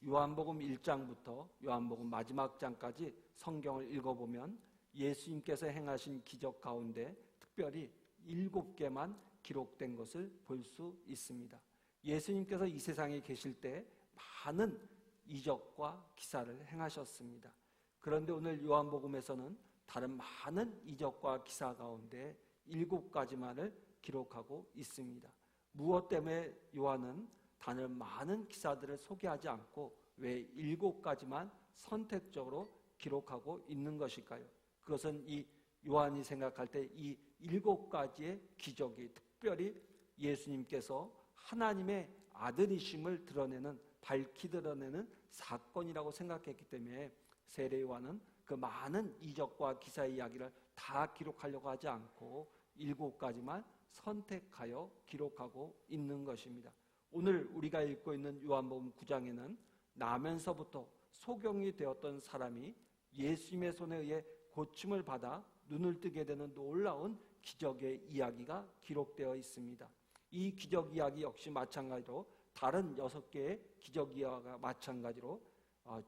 요한복음 1장부터 요한복음 마지막 장까지 성경을 읽어보면 예수님께서 행하신 기적 가운데 특별히 7개만 기록된 것을 볼 수 있습니다. 예수님께서 이 세상에 계실 때 많은 이적과 기사를 행하셨습니다. 그런데 오늘 요한복음에서는 다른 많은 이적과 기사 가운데 7가지만을 기록하고 있습니다. 무엇 때문에 요한은 다른 많은 기사들을 소개하지 않고 왜 7가지만 선택적으로 기록하고 있는 것일까요? 그것은 이 요한이 생각할 때 이 7가지의 기적이 특별히 예수님께서 하나님의 아들이심을 드러내는, 밝히 드러내는 사건이라고 생각했기 때문에 세례 요한은 그 많은 이적과 기사의 이야기를 다 기록하려고 하지 않고 7가지만 선택하여 기록하고 있는 것입니다. 오늘 우리가 읽고 있는 요한복음 9장에는 나면서부터 소경이 되었던 사람이 예수님의 손에 의해 고침을 받아 눈을 뜨게 되는 놀라운 기적의 이야기가 기록되어 있습니다. 이 기적 이야기 역시 마찬가지로 다른 6개의 기적 이야기가 마찬가지로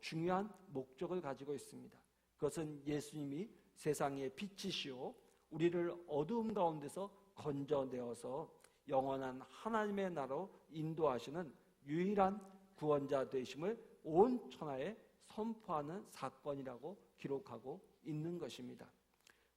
중요한 목적을 가지고 있습니다. 그것은 예수님이 세상의 빛이시오 우리를 어두움 가운데서 건져내어서 영원한 하나님의 나라로 인도하시는 유일한 구원자 되심을 온 천하에 선포하는 사건이라고 기록하고 있는 것입니다.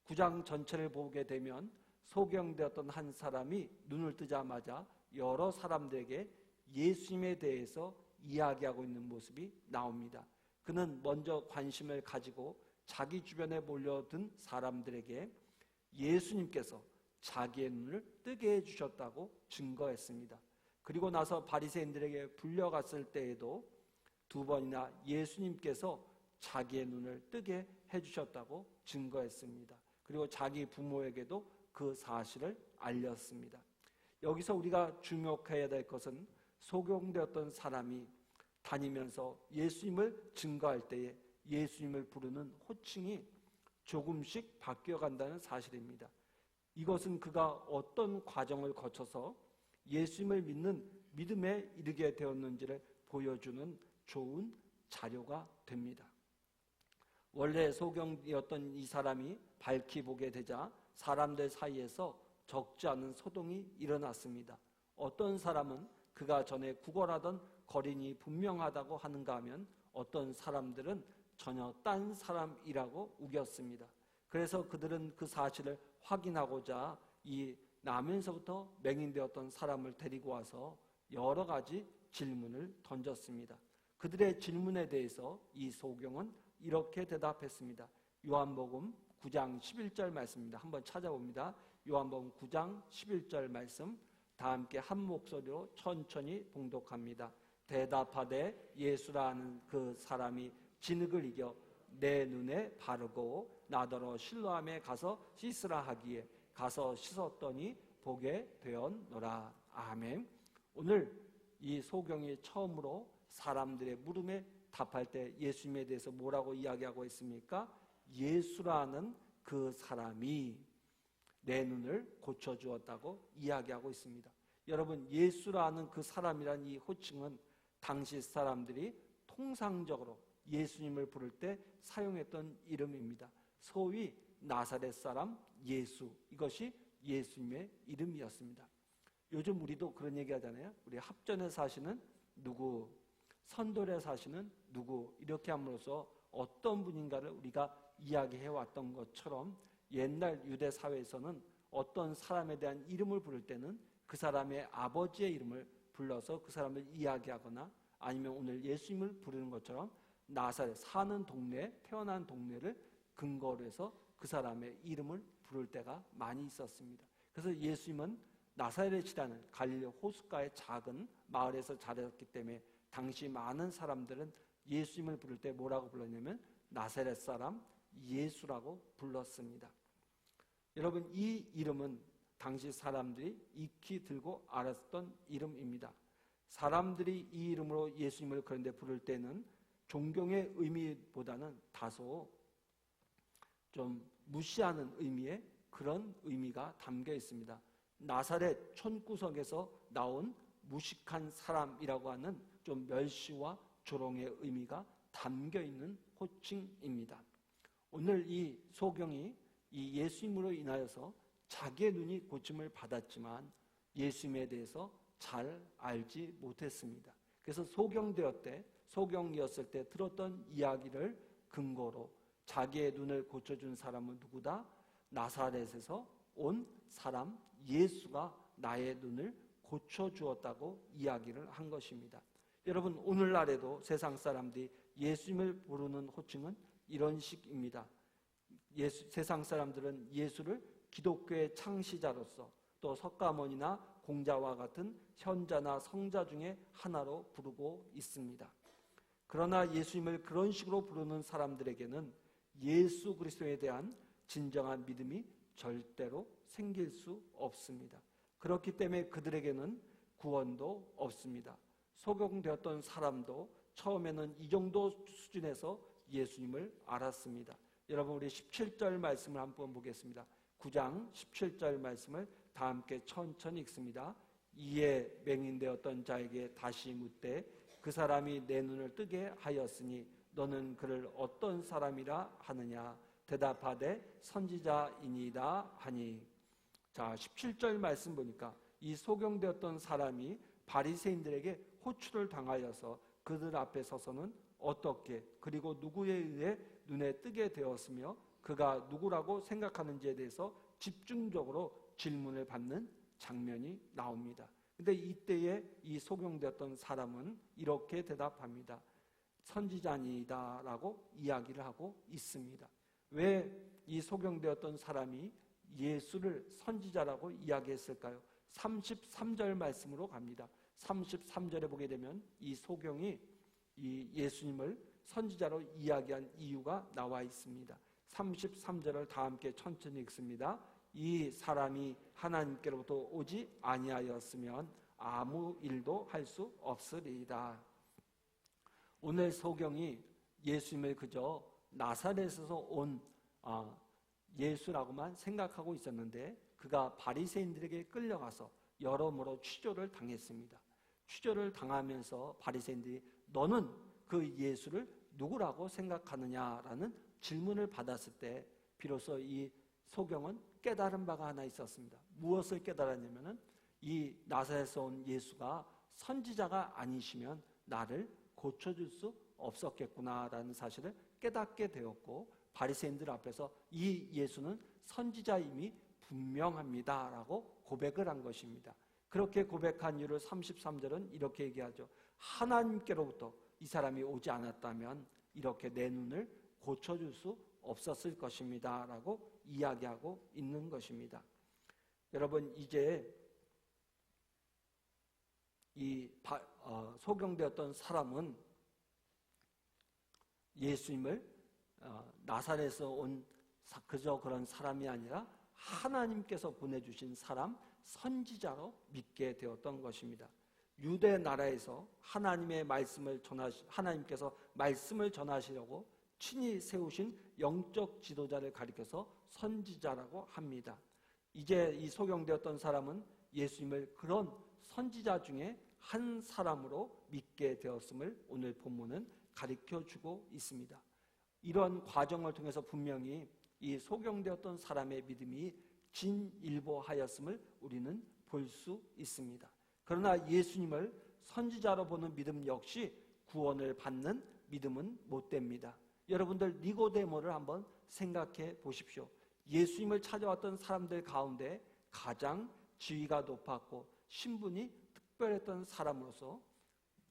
9장 전체를 보게 되면 소경되었던 한 사람이 눈을 뜨자마자 여러 사람들에게 예수님에 대해서 이야기하고 있는 모습이 나옵니다. 그는 먼저 관심을 가지고 자기 주변에 몰려든 사람들에게 예수님께서 자기의 눈을 뜨게 해주셨다고 증거했습니다. 그리고 나서 바리새인들에게 불려갔을 때에도 2번이나 예수님께서 자기의 눈을 뜨게 해주셨다고 증거했습니다. 그리고 자기 부모에게도 그 사실을 알렸습니다. 여기서 우리가 주목해야 될 것은 소경되었던 사람이 다니면서 예수님을 증거할 때에 예수님을 부르는 호칭이 조금씩 바뀌어간다는 사실입니다. 이것은 그가 어떤 과정을 거쳐서 예수님을 믿는 믿음에 이르게 되었는지를 보여주는 좋은 자료가 됩니다. 원래 소경이었던 이 사람이 밝히 보게 되자 사람들 사이에서 적지 않은 소동이 일어났습니다. 어떤 사람은 그가 전에 구걸하던 거린이 분명하다고 하는가 하면 어떤 사람들은 전혀 딴 사람이라고 우겼습니다. 그래서 그들은 그 사실을 확인하고자 이 나면서부터 맹인되었던 사람을 데리고 와서 여러 가지 질문을 던졌습니다. 그들의 질문에 대해서 이 소경은 이렇게 대답했습니다. 요한복음 9장 11절 말씀입니다. 한번 찾아봅니다. 요한복음 9장 11절 말씀 다 함께 한 목소리로 천천히 봉독합니다. 대답하되 예수라 하는 그 사람이 진흙을 이겨 내 눈에 바르고 나더러 실로암에 가서 씻으라 하기에 가서 씻었더니 보게 되었노라. 아멘. 오늘 이 소경이 처음으로 사람들의 물음에 답할 때 예수님에 대해서 뭐라고 이야기하고 있습니까? 예수라는 그 사람이 내 눈을 고쳐주었다고 이야기하고 있습니다. 여러분, 예수라는 그 사람이란 이 호칭은 당시 사람들이 통상적으로 예수님을 부를 때 사용했던 이름입니다. 소위 나사렛 사람 예수, 이것이 예수님의 이름이었습니다. 요즘 우리도 그런 얘기 하잖아요. 우리 합전에 사시는 누구, 선돌에 사시는 누구, 이렇게 함으로써 어떤 분인가를 우리가 이야기해 왔던 것처럼 옛날 유대 사회에서는 어떤 사람에 대한 이름을 부를 때는 그 사람의 아버지의 이름을 불러서 그 사람을 이야기하거나 아니면 오늘 예수님을 부르는 것처럼 나사렛, 사는 동네, 태어난 동네를 근거로 해서 그 사람의 이름을 부를 때가 많이 있었습니다. 그래서 예수님은 나사렛이라는 갈릴리 호숫가의 작은 마을에서 자랐기 때문에 당시 많은 사람들은 예수님을 부를 때 뭐라고 불렀냐면 나사렛 사람 예수라고 불렀습니다. 여러분, 이 이름은 당시 사람들이 익히 들고 알았던 이름입니다. 사람들이 이 이름으로 예수님을 그런데 부를 때는 존경의 의미보다는 다소 좀 무시하는 의미의 그런 의미가 담겨 있습니다. 나사렛 촌구석에서 나온 무식한 사람이라고 하는 좀 멸시와 조롱의 의미가 담겨 있는 호칭입니다. 오늘 이 소경이 이 예수님으로 인하여서 자기의 눈이 고침을 받았지만 예수님에 대해서 잘 알지 못했습니다. 그래서 소경이었을 때 들었던 이야기를 근거로 자기의 눈을 고쳐준 사람은 누구다? 나사렛에서 온 사람 예수가 나의 눈을 고쳐주었다고 이야기를 한 것입니다. 여러분, 오늘날에도 세상 사람들이 예수님을 부르는 호칭은 이런 식입니다. 세상 사람들은 예수를 기독교의 창시자로서 또 석가모니나 공자와 같은 현자나 성자 중에 하나로 부르고 있습니다. 그러나 예수님을 그런 식으로 부르는 사람들에게는 예수 그리스도에 대한 진정한 믿음이 절대로 생길 수 없습니다. 그렇기 때문에 그들에게는 구원도 없습니다. 소경되었던 사람도 처음에는 이 정도 수준에서 예수님을 알았습니다. 여러분, 우리 17절 말씀을 한번 보겠습니다. 9장 17절 말씀을 다 함께 천천히 읽습니다. 이에 맹인되었던 자에게 다시 묻되 그 사람이 내 눈을 뜨게 하였으니 너는 그를 어떤 사람이라 하느냐? 대답하되 선지자이니이다 하니. 자, 17절 말씀 보니까 이 소경되었던 사람이 바리새인들에게 호출을 당하여서 그들 앞에 서서는 어떻게 그리고 누구에 의해 눈에 뜨게 되었으며 그가 누구라고 생각하는지에 대해서 집중적으로 질문을 받는 장면이 나옵니다. 근데 이때에 이 소경되었던 사람은 이렇게 대답합니다. 선지자니이다 라고 이야기를 하고 있습니다. 왜 이 소경되었던 사람이 예수를 선지자라고 이야기했을까요? 33절 말씀으로 갑니다. 33절에 보게 되면 이 소경이 이 예수님을 선지자로 이야기한 이유가 나와 있습니다. 33절을 다 함께 천천히 읽습니다. 이 사람이 하나님께로부터 오지 아니하였으면 아무 일도 할 수 없으리이다. 오늘 소경이 예수님을 그저 나사렛에서 온 예수라고만 생각하고 있었는데 그가 바리새인들에게 끌려가서 여러모로 취조를 당했습니다. 취조를 당하면서 바리새인들이 너는 그 예수를 누구라고 생각하느냐라는 질문을 받았을 때 비로소 이 소경은 깨달은 바가 하나 있었습니다. 무엇을 깨달았냐면은 이 나사렛에서 온 예수가 선지자가 아니시면 나를 고쳐줄 수 없었겠구나라는 사실을 깨닫게 되었고 바리새인들 앞에서 이 예수는 선지자임이 분명합니다라고 고백을 한 것입니다. 그렇게 고백한 이유를 33절은 이렇게 얘기하죠. 하나님께로부터 이 사람이 오지 않았다면 이렇게 내 눈을 고쳐줄 수 없었을 것입니다 라고 이야기하고 있는 것입니다. 여러분, 이제 이 소경되었던 사람은 예수님을 나사렛에서 온 그저 그런 사람이 아니라 하나님께서 보내주신 사람, 선지자로 믿게 되었던 것입니다. 유대 나라에서 하나님께서 말씀을 전하시려고 친히 세우신 영적 지도자를 가리켜서 선지자라고 합니다. 이제 이 소경되었던 사람은 예수님을 그런 선지자 중에 한 사람으로 믿게 되었음을 오늘 본문은 가르쳐주고 있습니다. 이런 과정을 통해서 분명히 이 소경되었던 사람의 믿음이 진일보하였음을 우리는 볼 수 있습니다. 그러나 예수님을 선지자로 보는 믿음 역시 구원을 받는 믿음은 못됩니다. 여러분들 니고데모를 한번 생각해 보십시오. 예수님을 찾아왔던 사람들 가운데 가장 지위가 높았고 신분이 특별했던 사람으로서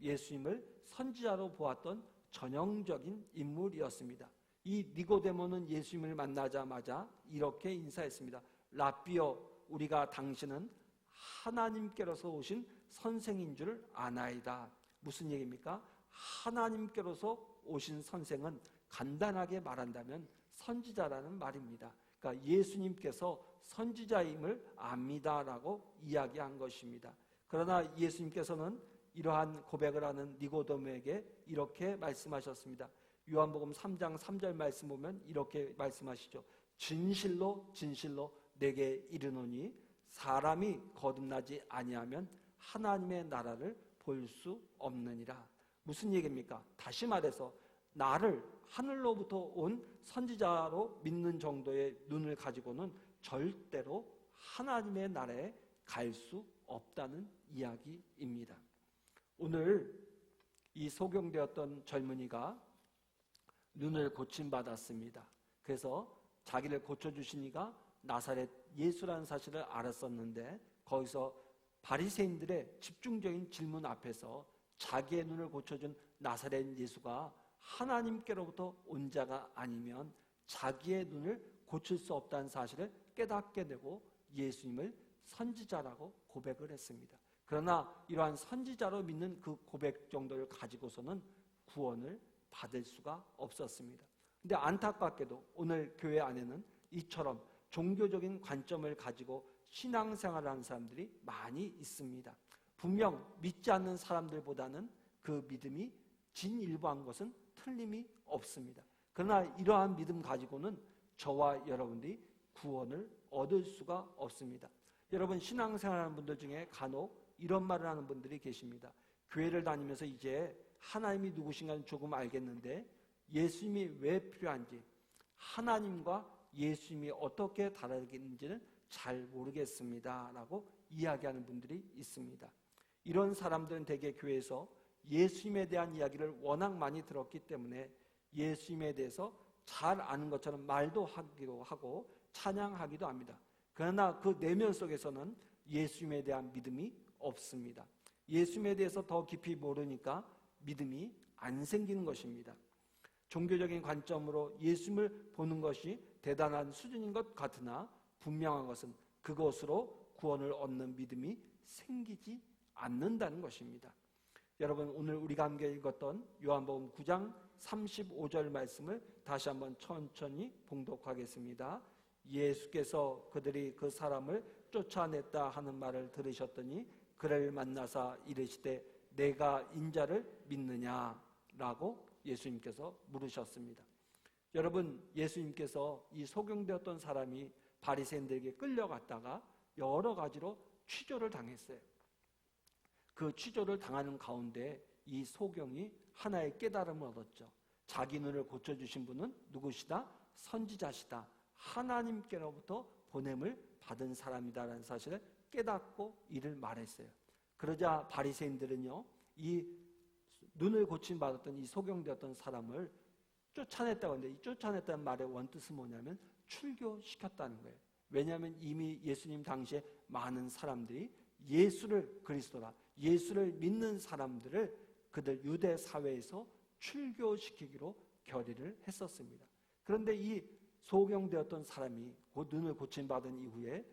예수님을 선지자로 보았던 전형적인 인물이었습니다. 이 니고데모는 예수님을 만나자마자 이렇게 인사했습니다. 라삐어, 우리가 당신은 하나님께로서 오신 선생인 줄 아나이다. 무슨 얘기입니까? 하나님께로서 오신 선생은 간단하게 말한다면 선지자라는 말입니다. 그러니까 예수님께서 선지자임을 압니다라고 이야기한 것입니다. 그러나 예수님께서는 이러한 고백을 하는 니고데모에게 이렇게 말씀하셨습니다. 요한복음 3장 3절 말씀 보면 이렇게 말씀하시죠. 진실로 진실로 내게 이르노니 사람이 거듭나지 아니하면 하나님의 나라를 볼 수 없느니라. 무슨 얘기입니까? 다시 말해서 나를 하늘로부터 온 선지자로 믿는 정도의 눈을 가지고는 절대로 하나님의 나라에 갈 수 없다는 이야기입니다. 오늘 이 소경되었던 젊은이가 눈을 고침받았습니다. 그래서 자기를 고쳐주신 이가 나사렛 예수라는 사실을 알았었는데 거기서 바리새인들의 집중적인 질문 앞에서 자기의 눈을 고쳐준 나사렛 예수가 하나님께로부터 온 자가 아니면 자기의 눈을 고칠 수 없다는 사실을 깨닫게 되고 예수님을 선지자라고 고백을 했습니다. 그러나 이러한 선지자로 믿는 그 고백 정도를 가지고서는 구원을 받을 수가 없었습니다. 근데 안타깝게도 오늘 교회 안에는 이처럼 종교적인 관점을 가지고 신앙생활을 하는 사람들이 많이 있습니다. 분명 믿지 않는 사람들보다는 그 믿음이 진일보한 것은 틀림이 없습니다. 그러나 이러한 믿음 가지고는 저와 여러분들이 구원을 얻을 수가 없습니다. 여러분 신앙생활하는 분들 중에 간혹 이런 말을 하는 분들이 계십니다. 교회를 다니면서 이제 하나님이 누구신가는 조금 알겠는데 예수님이 왜 필요한지, 하나님과 예수님이 어떻게 다르겠는지는 잘 모르겠습니다 라고 이야기하는 분들이 있습니다. 이런 사람들은 대개 교회에서 예수님에 대한 이야기를 워낙 많이 들었기 때문에 예수님에 대해서 잘 아는 것처럼 말도 하기도 하고 찬양하기도 합니다. 그러나 그 내면 속에서는 예수님에 대한 믿음이 없습니다. 예수님에 대해서 더 깊이 모르니까 믿음이 안 생기는 것입니다. 종교적인 관점으로 예수님을 보는 것이 대단한 수준인 것 같으나 분명한 것은 그것으로 구원을 얻는 믿음이 생기지 않는다는 것입니다. 여러분 오늘 우리가 함께 읽었던 요한복음 9장 35절 말씀을 다시 한번 천천히 봉독하겠습니다. 예수께서 그들이 그 사람을 쫓아냈다 하는 말을 들으셨더니 그를 만나사 이르시되 내가 인자를 믿느냐라고 예수님께서 물으셨습니다. 여러분 예수님께서 이 소경되었던 사람이 바리새인들에게 끌려갔다가 여러 가지로 취조를 당했어요. 그 취조를 당하는 가운데 이 소경이 하나의 깨달음을 얻었죠. 자기 눈을 고쳐주신 분은 누구시다? 선지자시다. 하나님께로부터 보냄을 받은 사람이다라는 사실을 깨닫고 이를 말했어요. 그러자 바리새인들은요, 이 눈을 고침받았던 이 소경되었던 사람을 쫓아냈다고 하는데 이 쫓아냈다는 말의 원뜻은 뭐냐면 출교시켰다는 거예요. 왜냐하면 이미 예수님 당시에 많은 사람들이 예수를 그리스도라, 예수를 믿는 사람들을 그들 유대 사회에서 출교시키기로 결의를 했었습니다. 그런데 이 소경되었던 사람이 그 눈을 고침받은 이후에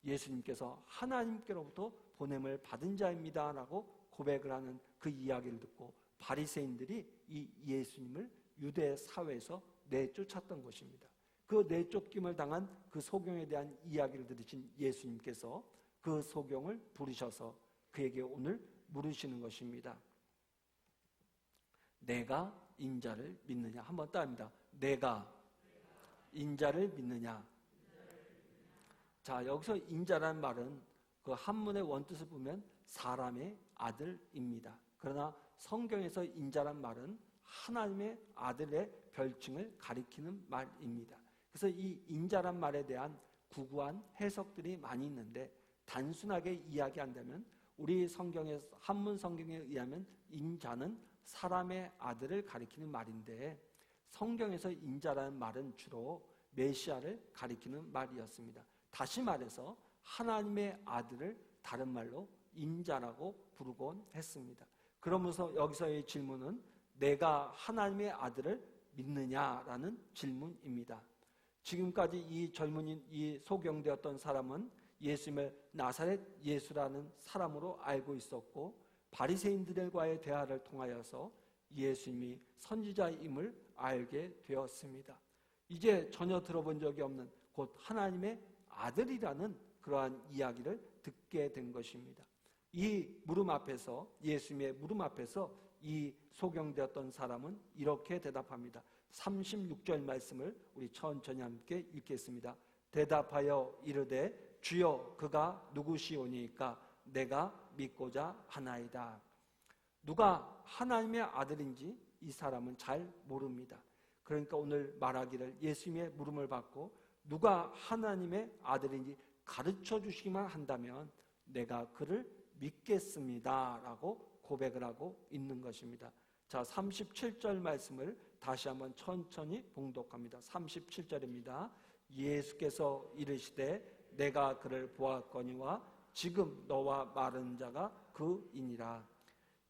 예수님께서 하나님께로부터 보냄을 받은 자입니다 라고 고백을 하는 그 이야기를 듣고 바리새인들이 이 예수님을 유대 사회에서 내쫓았던 것입니다. 그 내쫓김을 당한 그 소경에 대한 이야기를 들으신 예수님께서 그 소경을 부르셔서 그에게 오늘 물으시는 것입니다. 내가 인자를 믿느냐? 한번 따릅니다. 내가 인자를 믿느냐? 자, 여기서 인자라는 말은 그 한문의 원뜻을 보면 사람의 아들입니다. 그러나 성경에서 인자란 말은 하나님의 아들의 별칭을 가리키는 말입니다. 그래서 이 인자란 말에 대한 구구한 해석들이 많이 있는데 단순하게 이야기한다면 우리 성경의 한문 성경에 의하면 인자는 사람의 아들을 가리키는 말인데 성경에서 인자라는 말은 주로 메시아를 가리키는 말이었습니다. 다시 말해서 하나님의 아들을 다른 말로 인자라고 부르곤 했습니다. 그러면서 여기서의 질문은 내가 하나님의 아들을 믿느냐라는 질문입니다. 지금까지 이 젊은이, 이 소경되었던 사람은 예수님을 나사렛 예수라는 사람으로 알고 있었고 바리새인들과의 대화를 통하여서 예수님이 선지자임을 알게 되었습니다. 이제 전혀 들어본 적이 없는 곧 하나님의 아들이라는 그러한 이야기를 듣게 된 것입니다. 이 물음 앞에서, 예수님의 물음 앞에서 이 소경되었던 사람은 이렇게 대답합니다. 36절 말씀을 우리 천천히 함께 읽겠습니다. 대답하여 이르되 주여 그가 누구시오니까 내가 믿고자 하나이다. 누가 하나님의 아들인지 이 사람은 잘 모릅니다. 그러니까 오늘 말하기를 예수님의 물음을 받고 누가 하나님의 아들인지 가르쳐 주시기만 한다면 내가 그를 믿겠습니다 라고 고백을 하고 있는 것입니다. 자, 37절 말씀을 다시 한번 천천히 봉독합니다. 37절입니다. 예수께서 이르시되 내가 그를 보았거니와 지금 너와 말하는 자가 그이니라.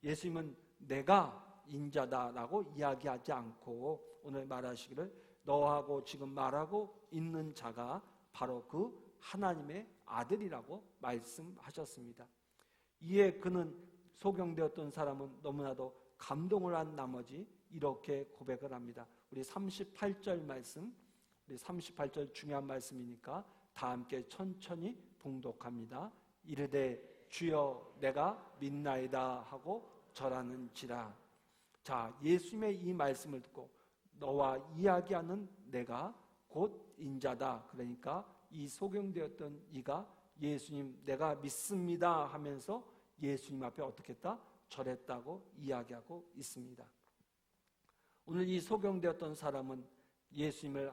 예수님은 내가 인자다라고 이야기하지 않고 오늘 말하시기를 너하고 지금 말하고 있는 자가 바로 그 하나님의 아들이라고 말씀하셨습니다. 이에 그는 소경되었던 사람은 너무나도 감동을 한 나머지 이렇게 고백을 합니다. 우리 38절 말씀, 우리 38절 중요한 말씀이니까 다 함께 천천히 봉독합니다. 이르되 주여 내가 믿나이다 하고 절하는지라. 자, 예수님의 이 말씀을 듣고 너와 이야기하는 내가 곧 인자다. 그러니까 이 소경되었던 이가 예수님 내가 믿습니다 하면서 예수님 앞에 어떻게 했다? 절했다고 이야기하고 있습니다. 오늘 이 소경되었던 사람은 예수님을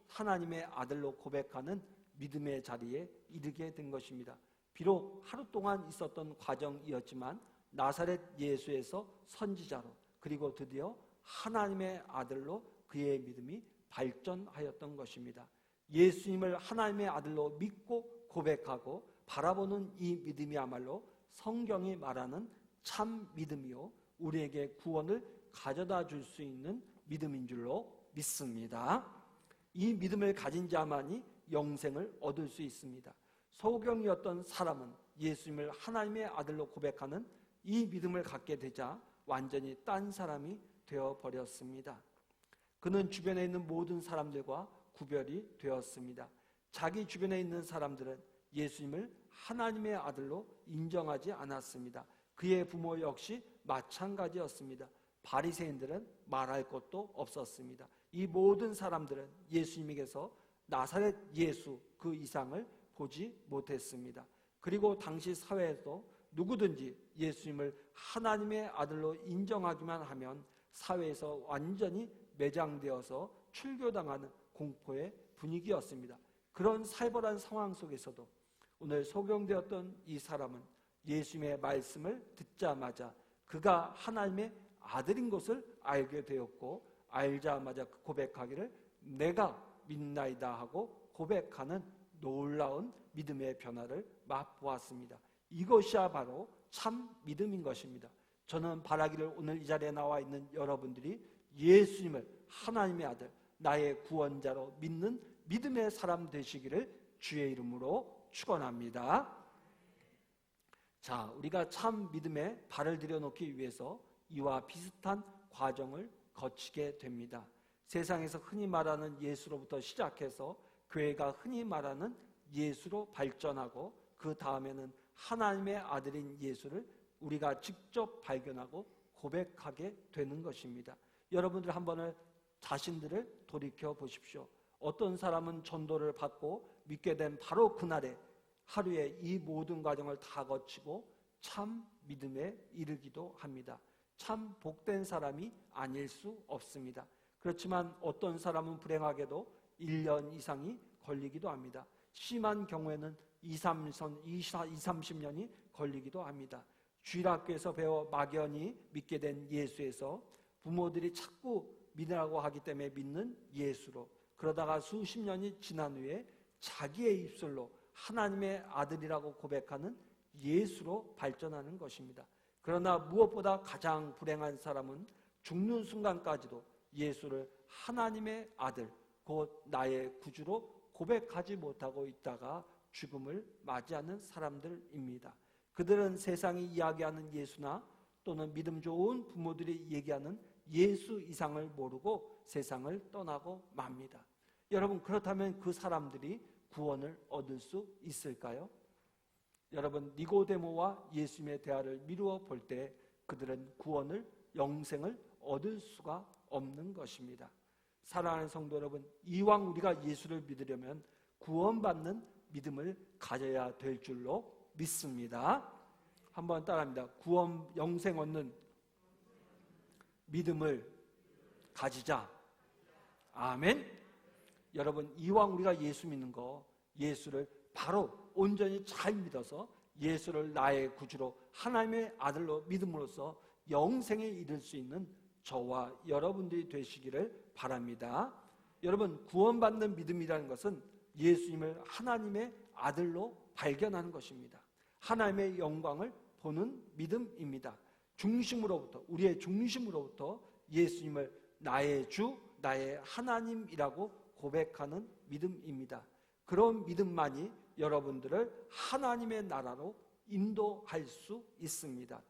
하나님의 아들로 고백하는 믿음의 자리에 이르게 된 것입니다. 비록 하루 동안 있었던 과정이었지만 나사렛 예수에서 선지자로 그리고 드디어 하나님의 아들로 그의 믿음이 발전하였던 것입니다. 예수님을 하나님의 아들로 믿고 고백하고 바라보는 이 믿음이야말로 성경이 말하는 참 믿음이요 우리에게 구원을 가져다 줄 수 있는 믿음인 줄로 믿습니다. 이 믿음을 가진 자만이 영생을 얻을 수 있습니다. 소경이었던 사람은 예수님을 하나님의 아들로 고백하는 이 믿음을 갖게 되자 완전히 딴 사람이 되어버렸습니다. 그는 주변에 있는 모든 사람들과 구별이 되었습니다. 자기 주변에 있는 사람들은 예수님을 하나님의 아들로 인정하지 않았습니다. 그의 부모 역시 마찬가지였습니다. 바리새인들은 말할 것도 없었습니다. 이 모든 사람들은 예수님에게서 나사렛 예수 그 이상을 보지 못했습니다. 그리고 당시 사회에도 누구든지 예수님을 하나님의 아들로 인정하기만 하면 사회에서 완전히 매장되어서 출교당하는 공포의 분위기였습니다. 그런 살벌한 상황 속에서도 오늘 소경되었던 이 사람은 예수님의 말씀을 듣자마자 그가 하나님의 아들인 것을 알게 되었고 알자마자 고백하기를 내가 믿나이다 하고 고백하는 놀라운 믿음의 변화를 맛보았습니다. 이것이야 바로 참 믿음인 것입니다. 저는 바라기를 오늘 이 자리에 나와 있는 여러분들이 예수님을 하나님의 아들 나의 구원자로 믿는 믿음의 사람 되시기를 주의 이름으로 축원합니다. 자, 우리가 참 믿음에 발을 들여놓기 위해서 이와 비슷한 과정을 거치게 됩니다. 세상에서 흔히 말하는 예수로부터 시작해서 교회가 흔히 말하는 예수로 발전하고 그 다음에는 하나님의 아들인 예수를 우리가 직접 발견하고 고백하게 되는 것입니다. 여러분들 한번 자신들을 돌이켜 보십시오. 어떤 사람은 전도를 받고 믿게 된 바로 그날에 하루에 이 모든 과정을 다 거치고 참 믿음에 이르기도 합니다. 참 복된 사람이 아닐 수 없습니다. 그렇지만 어떤 사람은 불행하게도 1년 이상이 걸리기도 합니다. 심한 경우에는 30년이 걸리기도 합니다. 주일학교에서 배워 막연히 믿게 된 예수에서 부모들이 자꾸 믿으라고 하기 때문에 믿는 예수로 그러다가 수십 년이 지난 후에 자기의 입술로 하나님의 아들이라고 고백하는 예수로 발전하는 것입니다. 그러나 무엇보다 가장 불행한 사람은 죽는 순간까지도 예수를 하나님의 아들, 곧 나의 구주로 고백하지 못하고 있다가 죽음을 맞이하는 사람들입니다. 그들은 세상이 이야기하는 예수나 또는 믿음 좋은 부모들이 얘기하는 예수 이상을 모르고 세상을 떠나고 맙니다. 여러분, 그렇다면 그 사람들이 구원을 얻을 수 있을까요? 여러분, 니고데모와 예수님의 대화를 미루어 볼 때 그들은 구원을, 영생을 얻을 수가 없는 것입니다. 사랑하는 성도 여러분, 이왕 우리가 예수를 믿으려면 구원받는 믿음을 가져야 될 줄로 믿습니다. 한번 따라합니다. 구원 영생 얻는 믿음을 가지자. 아멘. 여러분, 이왕 우리가 예수 믿는 거, 예수를 바로 온전히 잘 믿어서 예수를 나의 구주로 하나님의 아들로 믿음으로써 영생에 이를 수 있는 저와 여러분들이 되시기를 바랍니다. 여러분, 구원받는 믿음이라는 것은 예수님을 하나님의 아들로 발견하는 것입니다. 하나님의 영광을 보는 믿음입니다. 중심으로부터, 우리의 중심으로부터 예수님을 나의 주, 나의 하나님이라고 고백하는 믿음입니다. 그런 믿음만이 여러분들을 하나님의 나라로 인도할 수 있습니다.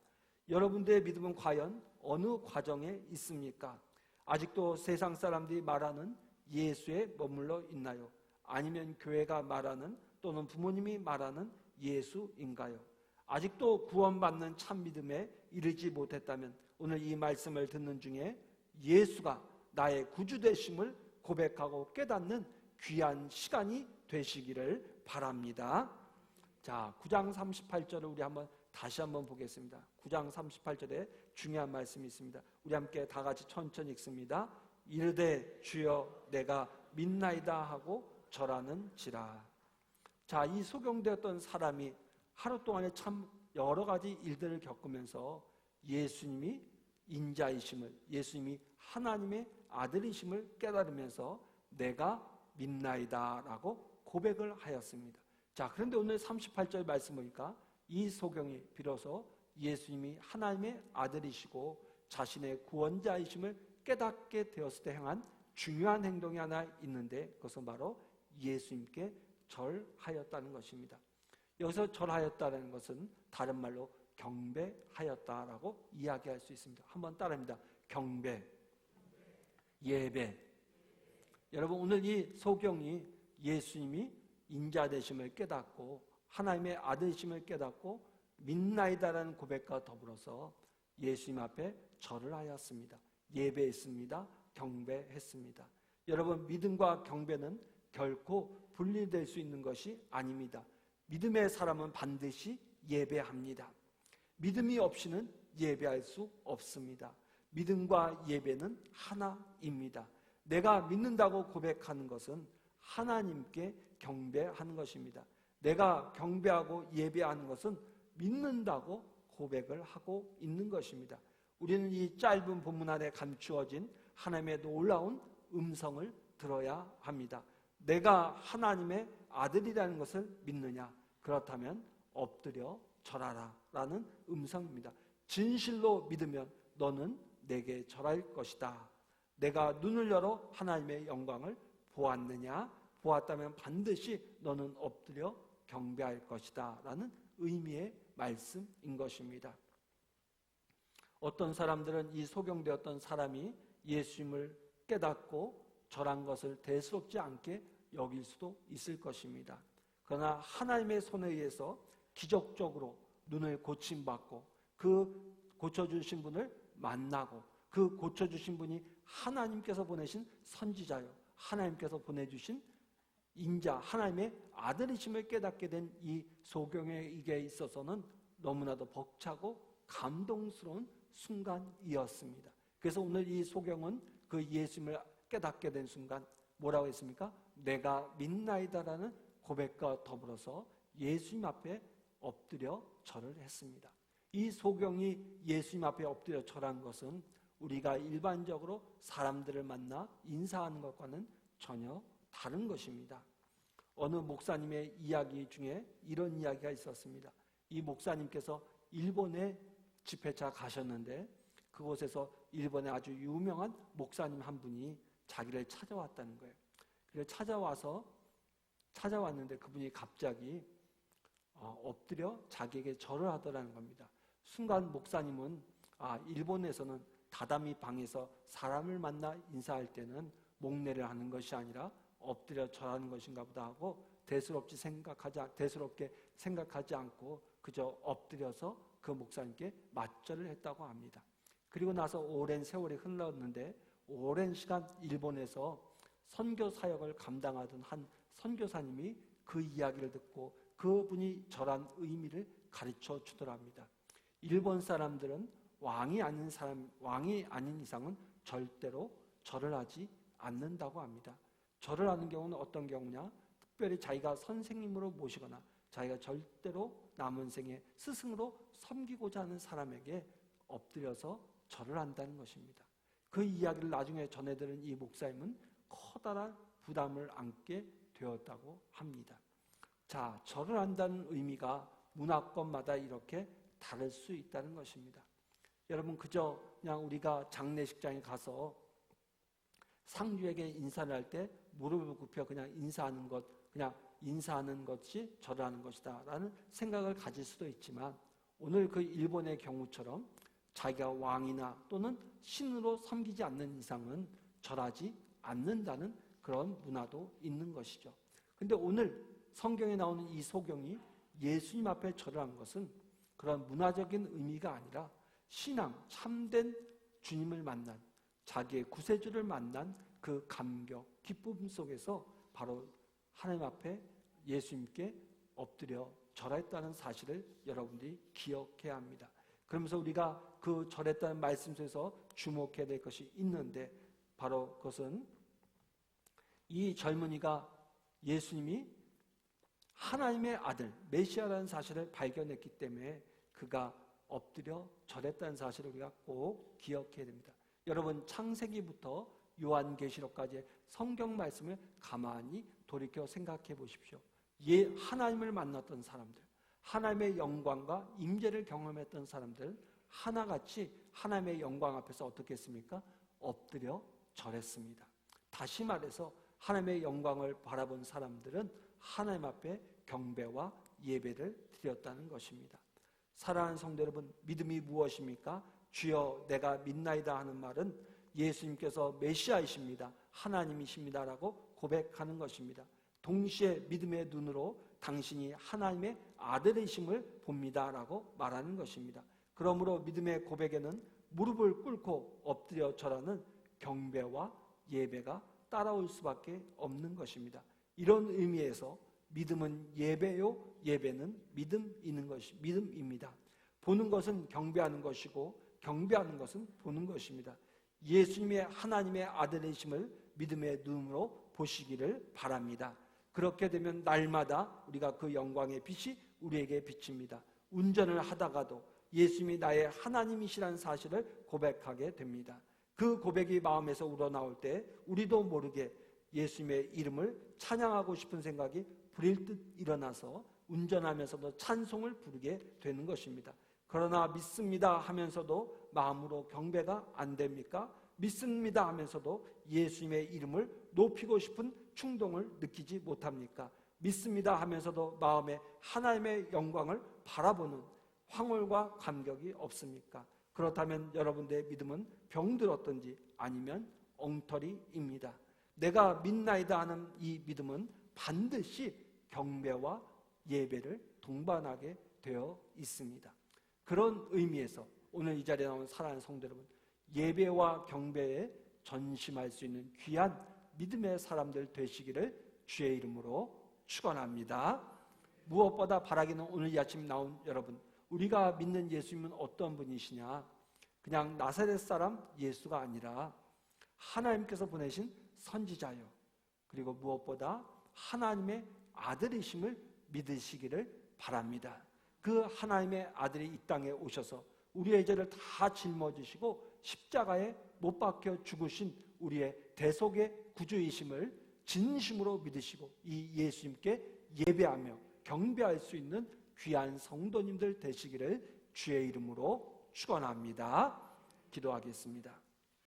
여러분들의 믿음은 과연 어느 과정에 있습니까? 아직도 세상 사람들이 말하는 예수에 머물러 있나요? 아니면 교회가 말하는 또는 부모님이 말하는 예수인가요? 아직도 구원받는 참 믿음에 이르지 못했다면 오늘 이 말씀을 듣는 중에 예수가 나의 구주 되심을 고백하고 깨닫는 귀한 시간이 되시기를 바랍니다. 자, 9장 38절을 우리 다시 한번 보겠습니다. 9장 38절에 중요한 말씀이 있습니다. 우리 함께 다 같이 천천히 읽습니다. 이르되 주여 내가 믿나이다 하고 절하는지라. 자, 이 소경되었던 사람이 하루 동안에 참 여러 가지 일들을 겪으면서 예수님이 인자이심을, 예수님이 하나님의 아들이심을 깨달으면서 내가 믿나이다 라고 고백을 하였습니다. 자, 그런데 오늘 38절 말씀 보니까 이 소경이 비로소 예수님이 하나님의 아들이시고 자신의 구원자이심을 깨닫게 되었을 때 행한 중요한 행동이 하나 있는데 그것은 바로 예수님께 절하였다는 것입니다. 여기서 절하였다는 것은 다른 말로 경배하였다라고 이야기할 수 있습니다. 한번 따라합니다. 경배, 예배. 여러분, 오늘 이 소경이 예수님이 인자되심을 깨닫고 하나님의 아들이심을 깨닫고 믿나이다라는 고백과 더불어서 예수님 앞에 절을 하였습니다. 예배했습니다. 경배했습니다. 여러분, 믿음과 경배는 결코 분리될 수 있는 것이 아닙니다. 믿음의 사람은 반드시 예배합니다. 믿음이 없이는 예배할 수 없습니다. 믿음과 예배는 하나입니다. 내가 믿는다고 고백하는 것은 하나님께 경배하는 것입니다. 내가 경배하고 예배하는 것은 믿는다고 고백을 하고 있는 것입니다. 우리는 이 짧은 본문 안에 감추어진 하나님의 놀라운 음성을 들어야 합니다. 내가 하나님의 아들이라는 것을 믿느냐? 그렇다면 엎드려 절하라 라는 음성입니다. 진실로 믿으면 너는 내게 절할 것이다. 내가 눈을 열어 하나님의 영광을 보았느냐? 보았다면 반드시 너는 엎드려 경배할 것이다 라는 의미의 말씀인 것입니다. 어떤 사람들은 이 소경되었던 사람이 예수님을 깨닫고 절한 것을 대수롭지 않게 여길 수도 있을 것입니다. 그러나 하나님의 손에 의해서 기적적으로 눈을 고침받고 그 고쳐주신 분을 만나고 그 고쳐주신 분이 하나님께서 보내신 선지자요, 하나님께서 보내주신 인자, 하나님의 아들이심을 깨닫게 된 이 소경에게 있어서는 너무나도 벅차고 감동스러운 순간이었습니다. 그래서 오늘 이 소경은 그 예수님을 깨닫게 된 순간 뭐라고 했습니까? 내가 믿나이다라는 고백과 더불어서 예수님 앞에 엎드려 절을 했습니다. 이 소경이 예수님 앞에 엎드려 절한 것은 우리가 일반적으로 사람들을 만나 인사하는 것과는 전혀 다른 것입니다. 어느 목사님의 이야기 중에 이런 이야기가 있었습니다. 이 목사님께서 일본에 집회차 가셨는데 그곳에서 일본의 아주 유명한 목사님 한 분이 자기를 찾아왔다는 거예요. 그래서 찾아왔는데 그분이 갑자기 엎드려 자기에게 절을 하더라는 겁니다. 순간 목사님은 일본에서는 다다미 방에서 사람을 만나 인사할 때는 목례를 하는 것이 아니라 엎드려 절하는 것인가 보다 하고 대수롭게 생각하지 않고 그저 엎드려서 그 목사님께 맞절을 했다고 합니다. 그리고 나서 오랜 세월이 흘렀는데 오랜 시간 일본에서 선교 사역을 감당하던 한 선교사님이 그 이야기를 듣고 그분이 절한 의미를 가르쳐 주더랍니다. 일본 사람들은 왕이 아닌 이상은 절대로 절을 하지 않는다고 합니다. 절을 하는 경우는 어떤 경우냐? 특별히 자기가 선생님으로 모시거나 자기가 절대로 남은 생에 스승으로 섬기고자 하는 사람에게 엎드려서 절을 한다는 것입니다. 그 이야기를 나중에 전해들은 이 목사님은 커다란 부담을 안게 되었다고 합니다. 자, 절을 한다는 의미가 문화권마다 이렇게 다를 수 있다는 것입니다. 여러분, 그저 그냥 우리가 장례식장에 가서 상주에게 인사를 할 때 무릎을 굽혀 그냥 인사하는 것이 절을 하는 것이다 라는 생각을 가질 수도 있지만, 오늘 그 일본의 경우처럼 자기가 왕이나 또는 신으로 섬기지 않는 이상은 절하지 않는다는 그런 문화도 있는 것이죠. 근데 오늘 성경에 나오는 이 소경이 예수님 앞에 절을 한 것은 그런 문화적인 의미가 아니라 신앙, 참된 주님을 만난, 자기의 구세주를 만난 그 감격, 기쁨 속에서 바로 하나님 앞에 예수님께 엎드려 절했다는 사실을 여러분들이 기억해야 합니다. 그러면서 우리가 그 절했다는 말씀 속에서 주목해야 될 것이 있는데, 바로 그것은 이 젊은이가 예수님이 하나님의 아들 메시아라는 사실을 발견했기 때문에 그가 엎드려 절했다는 사실을 우리가 꼭 기억해야 됩니다. 여러분, 창세기부터 요한계시록까지의 성경 말씀을 가만히 돌이켜 생각해 보십시오. 하나님을 만났던 사람들, 하나님의 영광과 임재를 경험했던 사람들 하나같이 하나님의 영광 앞에서 어떻게 했습니까? 엎드려 절했습니다. 다시 말해서 하나님의 영광을 바라본 사람들은 하나님 앞에 경배와 예배를 드렸다는 것입니다. 사랑하는 성도 여러분, 믿음이 무엇입니까? 주여 내가 믿나이다 하는 말은 예수님께서 메시아이십니다, 하나님이십니다라고 고백하는 것입니다. 동시에 믿음의 눈으로 당신이 하나님의 아들이심을 봅니다라고 말하는 것입니다. 그러므로 믿음의 고백에는 무릎을 꿇고 엎드려 절하는 경배와 예배가 따라올 수밖에 없는 것입니다. 이런 의미에서 믿음은 예배요, 예배는 믿음입니다. 보는 것은 경배하는 것이고 경배하는 것은 보는 것입니다. 예수님의 하나님의 아들이심을 믿음의 눈으로 보시기를 바랍니다. 그렇게 되면 날마다 우리가 그 영광의 빛이 우리에게 비칩니다. 운전을 하다가도 예수님이 나의 하나님이시라는 사실을 고백하게 됩니다. 그 고백이 마음에서 우러나올 때 우리도 모르게 예수님의 이름을 찬양하고 싶은 생각이 불일듯 일어나서 운전하면서도 찬송을 부르게 되는 것입니다. 그러나 믿습니다 하면서도 마음으로 경배가 안 됩니까? 믿습니다 하면서도 예수님의 이름을 높이고 싶은 충동을 느끼지 못합니까? 믿습니다 하면서도 마음에 하나님의 영광을 바라보는 황홀과 감격이 없습니까? 그렇다면 여러분들의 믿음은 병들었든지 아니면 엉터리입니다. 내가 믿나이다 하는 이 믿음은 반드시 경배와 예배를 동반하게 되어 있습니다. 그런 의미에서 오늘 이 자리에 나온 사랑하는 성도 여러분, 예배와 경배에 전심할 수 있는 귀한 믿음의 사람들 되시기를 주의 이름으로 축원합니다. 무엇보다 바라기는 오늘 이 아침 나온 여러분, 우리가 믿는 예수님은 어떤 분이시냐? 그냥 나사렛 사람 예수가 아니라 하나님께서 보내신 선지자요, 그리고 무엇보다 하나님의 아들이심을 믿으시기를 바랍니다. 그 하나님의 아들이 이 땅에 오셔서 우리의 죄를 다 짊어지시고 십자가에 못 박혀 죽으신 우리의 대속의 구주이심을 진심으로 믿으시고 이 예수님께 예배하며 경배할 수 있는 귀한 성도님들 되시기를 주의 이름으로 축원합니다. 기도하겠습니다.